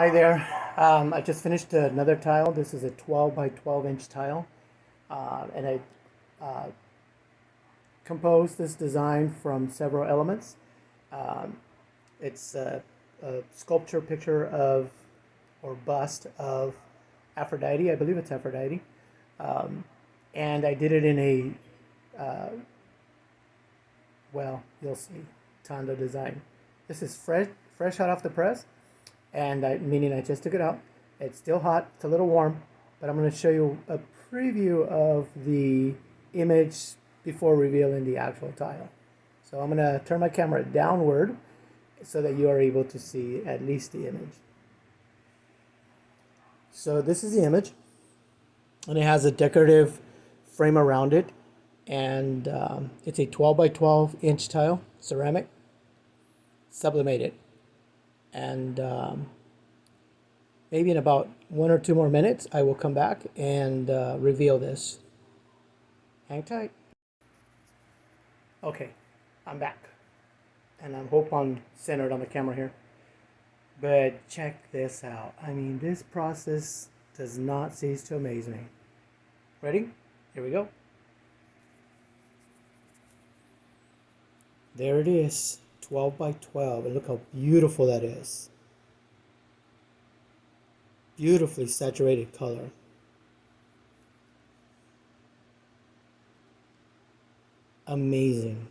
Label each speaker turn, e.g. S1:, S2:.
S1: Hi there. I just finished another tile. This is a 12 by 12 inch tile. And I composed this design from several elements. Um, it's a sculpture picture of, or bust of Aphrodite. I believe it's Aphrodite. And I did it in well, you'll see, Tondo design. This is fresh hot off the press. Meaning I just took it out. It's still hot, it's a little warm, but I'm going to show you a preview of the image before revealing the actual tile. So I'm going to turn my camera downward so that you are able to see at least the image. So this is the image, and it has a decorative frame around it, and it's a 12 by 12 inch tile, ceramic, sublimated. And maybe in about 1 or 2 more minutes, I will come back and reveal this. Hang tight. Okay, I'm back. And I hope I'm centered on the camera here. But check this out. I mean, this process does not cease to amaze me. Ready? Here we go. There it is, 12 by 12. And look how beautiful that is. Beautifully saturated color. Amazing.